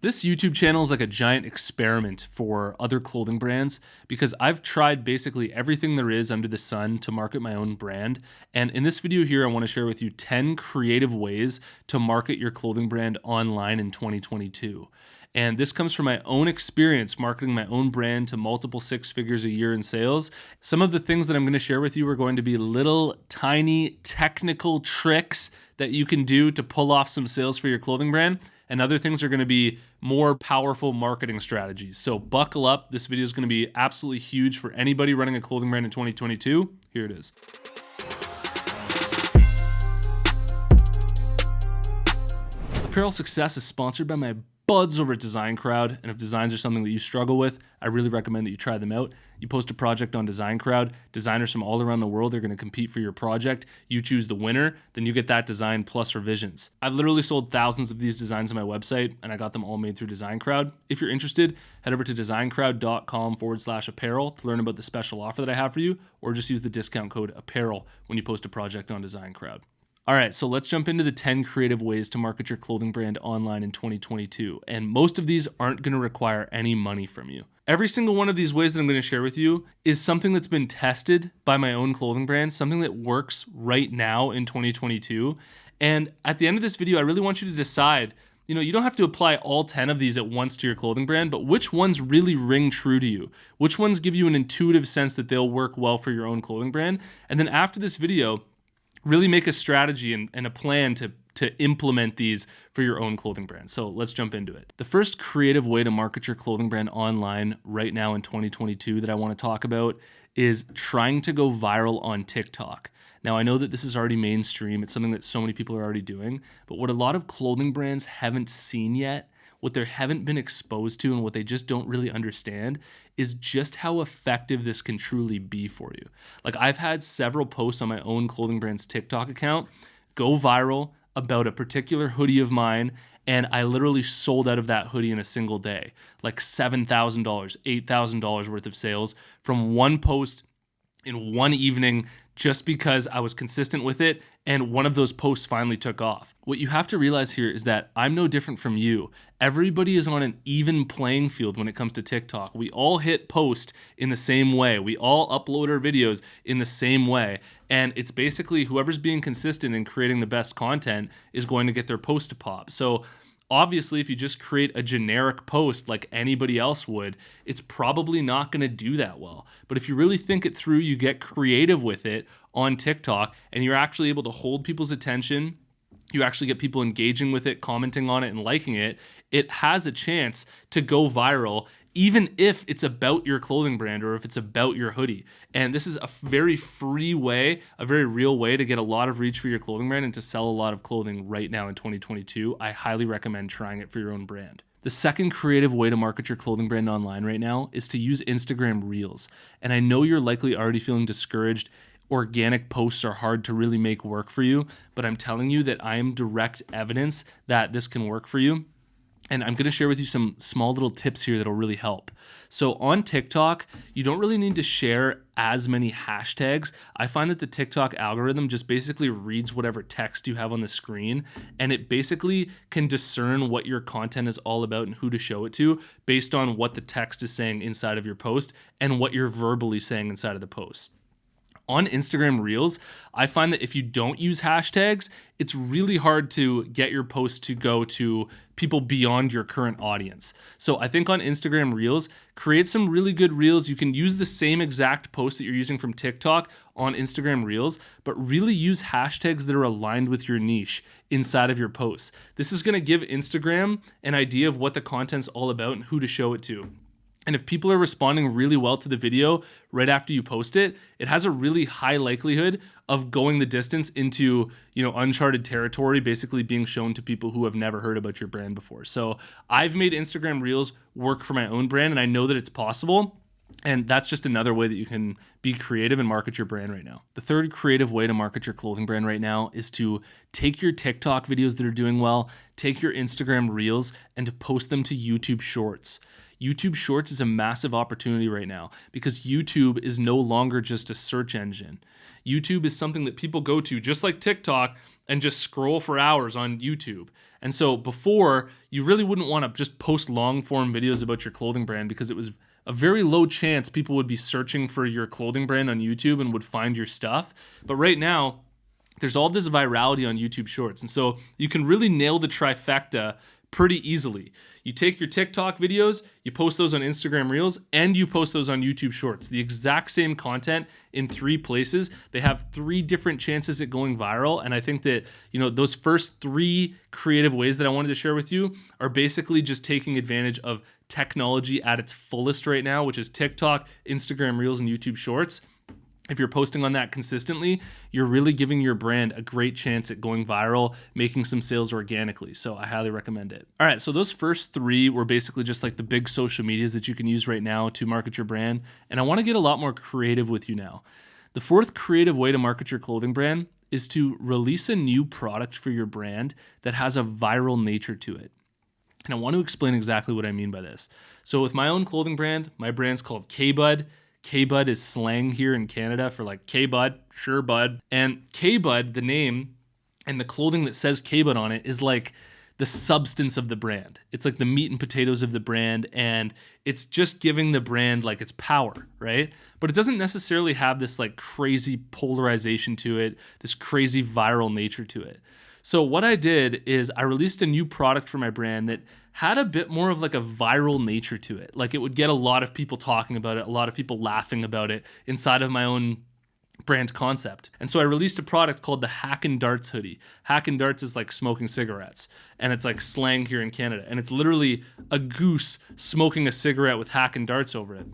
This YouTube channel is like a giant experiment for other clothing brands because I've tried basically everything there is under the sun to market my own brand. And in this video here, I want to share with you 10 creative ways to market your clothing brand online in 2022. And this comes from my own experience marketing my own brand to multiple six figures a year in sales. Some of the things that I'm going to share with you are going to be little tiny technical tricks that you can do to pull off some sales for your clothing brand. And other things are going to be more powerful marketing strategies. So buckle up. This video is going to be absolutely huge for anybody running a clothing brand in 2022. Here it is. Apparel Success is sponsored by my buds over at Design Crowd, and if designs are something that you struggle with, I really recommend that you try them out. You post a project on Design Crowd, designers from all around the world are going to compete for your project. You choose the winner, then you get that design plus revisions. I've literally sold thousands of these designs on my website, and I got them all made through Design Crowd. If you're interested, head over to designcrowd.com/apparel to learn about the special offer that I have for you, or just use the discount code apparel when you post a project on Design Crowd. All right, so let's jump into the 10 creative ways to market your clothing brand online in 2022. And most of these aren't going to require any money from you. Every single one of these ways that I'm going to share with you is something that's been tested by my own clothing brand, something that works right now in 2022. And at the end of this video, I really want you to decide, you don't have to apply all 10 of these at once to your clothing brand, but which ones really ring true to you? Which ones give you an intuitive sense that they'll work well for your own clothing brand? And then after this video, really make a strategy and a plan to implement these for your own clothing brand. So let's jump into it. The first creative way to market your clothing brand online right now in 2022 that I want to talk about is trying to go viral on TikTok. Now, I know that this is already mainstream. It's something that so many people are already doing, but what a lot of clothing brands haven't seen yet, what they haven't been exposed to, and what they just don't really understand is just how effective this can truly be for you. Like, I've had several posts on my own clothing brand's TikTok account go viral about a particular hoodie of mine, and I literally sold out of that hoodie in a single day. Like $7,000, $8,000 worth of sales from one post in one evening, just because I was consistent with it and one of those posts finally took off. What you have to realize here is that I'm no different from you. Everybody is on an even playing field when it comes to TikTok. We all hit post in the same way. We all upload our videos in the same way. And it's basically whoever's being consistent in creating the best content is going to get their post to pop. So obviously, if you just create a generic post like anybody else would, it's probably not going to do that well. But if you really think it through, you get creative with it on TikTok, and you're actually able to hold people's attention, you actually get people engaging with it, commenting on it, and liking it, it has a chance to go viral, even if it's about your clothing brand or if it's about your hoodie. And this is a very free way, a very real way to get a lot of reach for your clothing brand and to sell a lot of clothing right now in 2022. I highly recommend trying it for your own brand. The second creative way to market your clothing brand online right now is to use Instagram Reels. And I know you're likely already feeling discouraged. Organic posts are hard to really make work for you, but I'm telling you that I am direct evidence that this can work for you. And I'm going to share with you some small little tips here that'll really help. So on TikTok, you don't really need to share as many hashtags. I find that the TikTok algorithm just basically reads whatever text you have on the screen, and it basically can discern what your content is all about and who to show it to based on what the text is saying inside of your post and what you're verbally saying inside of the post. On Instagram Reels, I find that if you don't use hashtags, it's really hard to get your post to go to people beyond your current audience. So I think on Instagram Reels, create some really good Reels. You can use the same exact post that you're using from TikTok on Instagram Reels, but really use hashtags that are aligned with your niche inside of your posts. This is going to give Instagram an idea of what the content's all about and who to show it to. And if people are responding really well to the video right after you post it, it has a really high likelihood of going the distance into, uncharted territory, basically being shown to people who have never heard about your brand before. So I've made Instagram Reels work for my own brand, and I know that it's possible. And that's just another way that you can be creative and market your brand right now. The third creative way to market your clothing brand right now is to take your TikTok videos that are doing well, take your Instagram Reels, and to post them to YouTube Shorts. YouTube Shorts is a massive opportunity right now because YouTube is no longer just a search engine. YouTube is something that people go to, just like TikTok, and just scroll for hours on YouTube. And so before, you really wouldn't want to just post long form videos about your clothing brand because it was a very low chance people would be searching for your clothing brand on YouTube and would find your stuff. But right now, there's all this virality on YouTube Shorts. And so you can really nail the trifecta pretty easily. You take your TikTok videos, you post those on Instagram Reels, and you post those on YouTube Shorts. The exact same content in 3 places. They have 3 different chances at going viral. And I think that, those first 3 creative ways that I wanted to share with you are basically just taking advantage of technology at its fullest right now, which is TikTok, Instagram Reels, and YouTube Shorts. If you're posting on that consistently, you're really giving your brand a great chance at going viral, making some sales organically. So I highly recommend it. All right, so those first 3 were basically just like the big social medias that you can use right now to market your brand. And I want to get a lot more creative with you now. The 4th creative way to market your clothing brand is to release a new product for your brand that has a viral nature to it. And I want to explain exactly what I mean by this. So with my own clothing brand, my brand's called K-Bud. K-Bud is slang here in Canada for like K-Bud, sure bud. And K-Bud, the name and the clothing that says K-Bud on it is like the substance of the brand. It's like the meat and potatoes of the brand, and it's just giving the brand like its power, right? But it doesn't necessarily have this like crazy polarization to it, this crazy viral nature to it. So what I did is I released a new product for my brand that had a bit more of like a viral nature to it. Like it would get a lot of people talking about it, a lot of people laughing about it inside of my own brand concept. And so I released a product called the Hack and Darts hoodie. Hack and Darts is like smoking cigarettes, and it's like slang here in Canada. And it's literally a goose smoking a cigarette with Hack and Darts over it.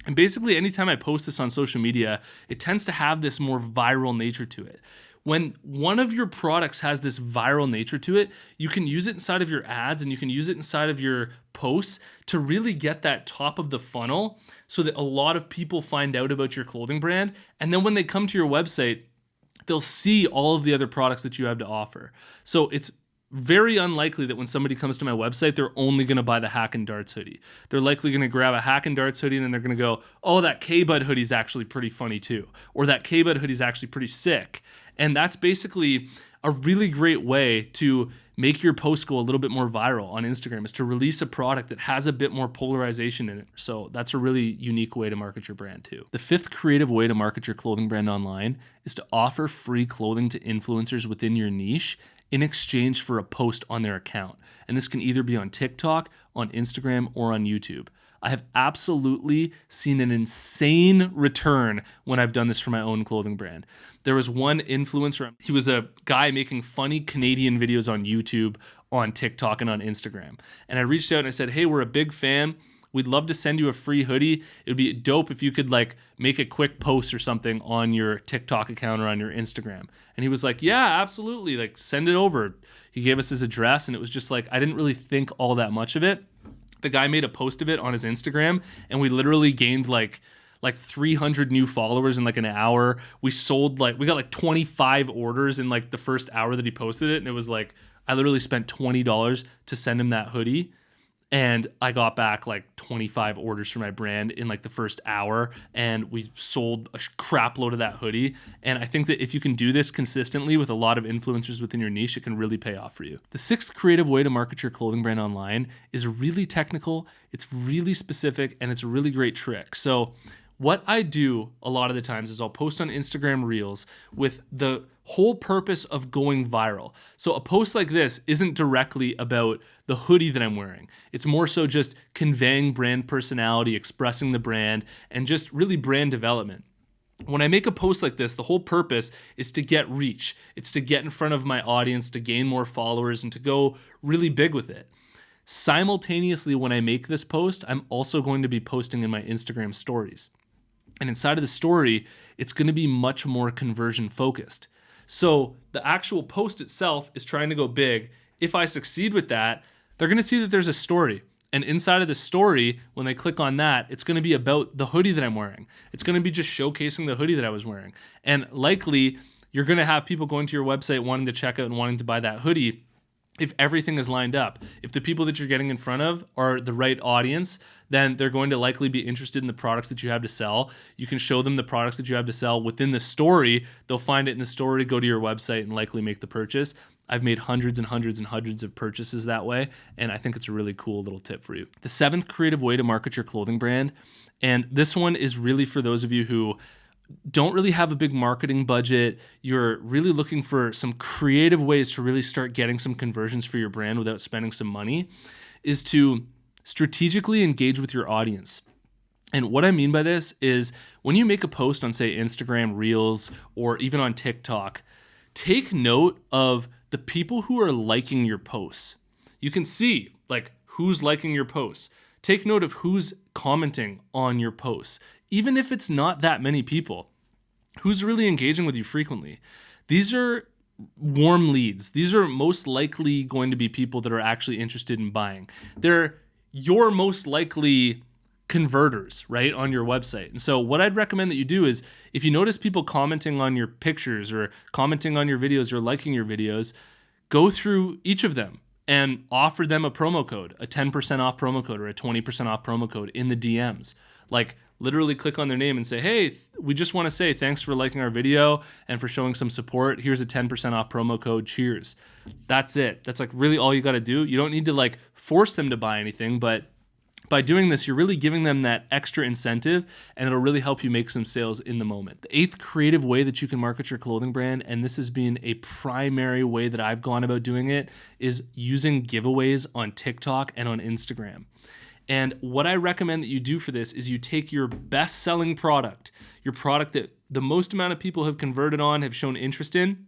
And basically anytime I post this on social media, it tends to have this more viral nature to it. When one of your products has this viral nature to it, you can use it inside of your ads and you can use it inside of your posts to really get that top of the funnel so that a lot of people find out about your clothing brand. And then when they come to your website, they'll see all of the other products that you have to offer. So it's very unlikely that when somebody comes to my website, they're only going to buy the Hack and Darts hoodie. They're likely going to grab a Hack and Darts hoodie and then they're going to go, oh, that K-Bud hoodie is actually pretty funny too. Or that K-Bud hoodie is actually pretty sick. And that's basically a really great way to make your post go a little bit more viral on Instagram, is to release a product that has a bit more polarization in it. So that's a really unique way to market your brand too. The 5th creative way to market your clothing brand online is to offer free clothing to influencers within your niche in exchange for a post on their account. And this can either be on TikTok, on Instagram, or on YouTube. I have absolutely seen an insane return when I've done this for my own clothing brand. There was one influencer, he was a guy making funny Canadian videos on YouTube, on TikTok, and on Instagram. And I reached out and I said, hey, we're a big fan. We'd love to send you a free hoodie. It would be dope if you could like make a quick post or something on your TikTok account or on your Instagram. And he was like, yeah, absolutely. Like send it over. He gave us his address and it was just like, I didn't really think all that much of it. The guy made a post of it on his Instagram and we literally gained like 300 new followers in like an hour. We got like 25 orders in like the first hour that he posted it. And it was like, I literally spent $20 to send him that hoodie. And I got back like 25 orders for my brand in like the first hour, and we sold a crap load of that hoodie. And I think that if you can do this consistently with a lot of influencers within your niche, it can really pay off for you. The 6th creative way to market your clothing brand online is really technical, it's really specific, and it's a really great trick. So what I do a lot of the times is I'll post on Instagram Reels with the whole purpose of going viral. So a post like this isn't directly about the hoodie that I'm wearing. It's more so just conveying brand personality, expressing the brand, and just really brand development. When I make a post like this, the whole purpose is to get reach. It's to get in front of my audience, to gain more followers, and to go really big with it. Simultaneously, when I make this post, I'm also going to be posting in my Instagram stories. And inside of the story, it's going to be much more conversion focused. So the actual post itself is trying to go big. If I succeed with that, they're going to see that there's a story. And inside of the story, when they click on that, it's going to be about the hoodie that I'm wearing. It's going to be just showcasing the hoodie that I was wearing. And likely, you're going to have people going to your website wanting to check out and wanting to buy that hoodie. if everything is lined up. If the people that you're getting in front of are the right audience, then they're going to likely be interested in the products that you have to sell. You can show them the products that you have to sell within the story. They'll find it in the story, go to your website, and likely make the purchase. I've made hundreds and hundreds and hundreds of purchases that way, and I think it's a really cool little tip for you. The 7th creative way to market your clothing brand, and this one is really for those of you who don't really have a big marketing budget, you're really looking for some creative ways to really start getting some conversions for your brand without spending some money, is to strategically engage with your audience. And what I mean by this is when you make a post on, say, Instagram Reels or even on TikTok, take note of the people who are liking your posts. You can see like who's liking your posts. Take note of who's commenting on your posts. Even if it's not that many people, who's really engaging with you frequently. These are warm leads. These are most likely going to be people that are actually interested in buying. They're your most likely converters, right, on your website. And so what I'd recommend that you do is if you notice people commenting on your pictures or commenting on your videos or liking your videos, go through each of them and offer them a promo code, a 10% off promo code or a 20% off promo code in the DMs. Like literally click on their name and say, hey, we just want to say thanks for liking our video and for showing some support. Here's a 10% off promo code. Cheers. That's it. That's like really all you got to do. You don't need to like force them to buy anything, but by doing this, you're really giving them that extra incentive and it'll really help you make some sales in the moment. The 8th creative way that you can market your clothing brand, and this has been a primary way that I've gone about doing it, is using giveaways on TikTok and on Instagram. And what I recommend that you do for this is you take your best-selling product, your product that the most amount of people have converted on, have shown interest in,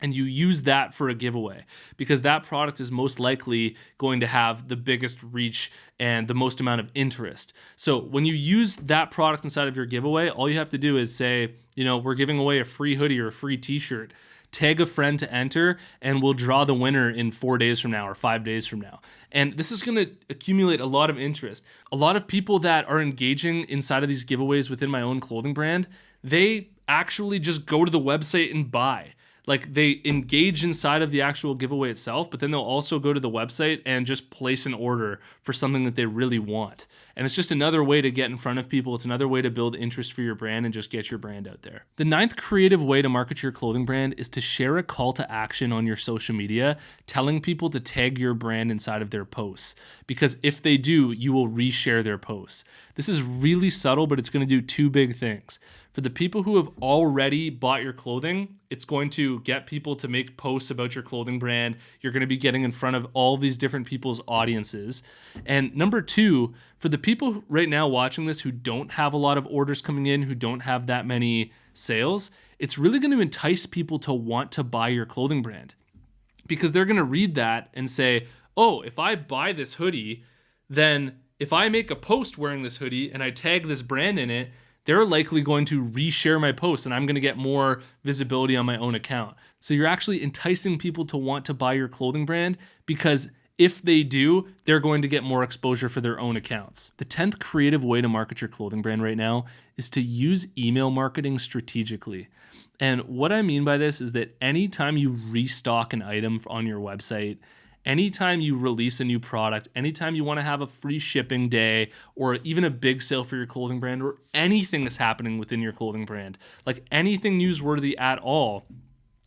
and you use that for a giveaway because that product is most likely going to have the biggest reach and the most amount of interest. So when you use that product inside of your giveaway, all you have to do is say, you know, we're giving away a free hoodie or a free t-shirt. Tag a friend to enter, and we'll draw the winner in 4 days from now or 5 days from now. And this is going to accumulate a lot of interest. A lot of people that are engaging inside of these giveaways within my own clothing brand, they actually just go to the website and buy. Like they engage inside of the actual giveaway itself, but then they'll also go to the website and just place an order for something that they really want. And it's just another way to get in front of people. It's another way to build interest for your brand and just get your brand out there. The 9th creative way to market your clothing brand is to share a call to action on your social media, telling people to tag your brand inside of their posts. Because if they do, you will reshare their posts. This is really subtle, but it's going to do 2 big things. For the people who have already bought your clothing, it's going to get people to make posts about your clothing brand. You're going to be getting in front of all these different people's audiences. And number 2, for the people right now watching this who don't have a lot of orders coming in, who don't have that many sales, it's really going to entice people to want to buy your clothing brand because they're going to read that and say, oh, if I buy this hoodie, then if I make a post wearing this hoodie and I tag this brand in it, they're likely going to reshare my post and I'm going to get more visibility on my own account. So you're actually enticing people to want to buy your clothing brand because if they do, they're going to get more exposure for their own accounts. The 10th creative way to market your clothing brand right now is to use email marketing strategically. And what I mean by this is that anytime you restock an item on your website, anytime you release a new product, anytime you want to have a free shipping day or even a big sale for your clothing brand or anything that's happening within your clothing brand, like anything newsworthy at all,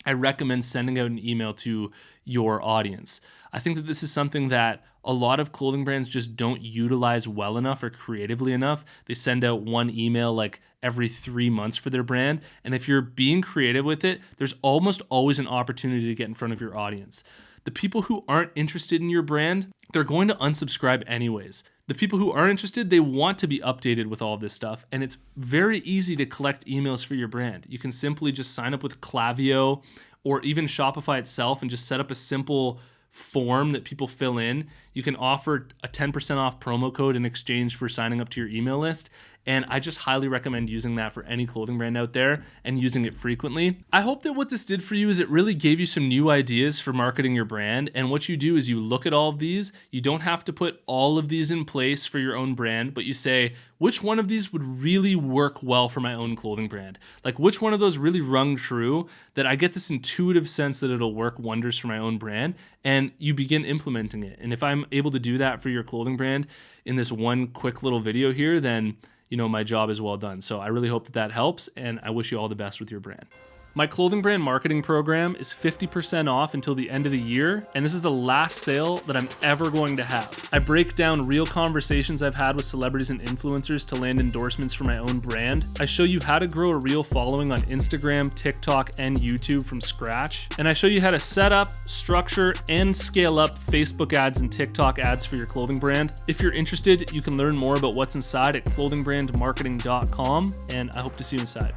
I recommend sending out an email to your audience. I think that this is something that a lot of clothing brands just don't utilize well enough or creatively enough. They send out one email like every 3 months for their brand. And if you're being creative with it, there's almost always an opportunity to get in front of your audience. The people who aren't interested in your brand, they're going to unsubscribe anyways. The people who are interested, they want to be updated with all of this stuff. And it's very easy to collect emails for your brand. You can simply just sign up with Klaviyo or even Shopify itself and just set up a simple form that people fill in. you can offer a 10% off promo code in exchange for signing up to your email list. And I just highly recommend using that for any clothing brand out there and using it frequently. I hope that what this did for you is it really gave you some new ideas for marketing your brand. And what you do is you look at all of these. You don't have to put all of these in place for your own brand, but you say, which one of these would really work well for my own clothing brand? Like which one of those really rung true that I get this intuitive sense that it'll work wonders for my own brand, and you begin implementing it. And if I'm able to do that for your clothing brand in this one quick little video here, then my job is well done. So I really hope that that helps, and I wish you all the best with your brand. My clothing brand marketing program is 50% off until the end of the year, and this is the last sale that I'm ever going to have. I break down real conversations I've had with celebrities and influencers to land endorsements for my own brand. I show you how to grow a real following on Instagram, TikTok, and YouTube from scratch. And I show you how to set up, structure, and scale up Facebook ads and TikTok ads for your clothing brand. If you're interested, you can learn more about what's inside at clothingbrandmarketing.com, and I hope to see you inside.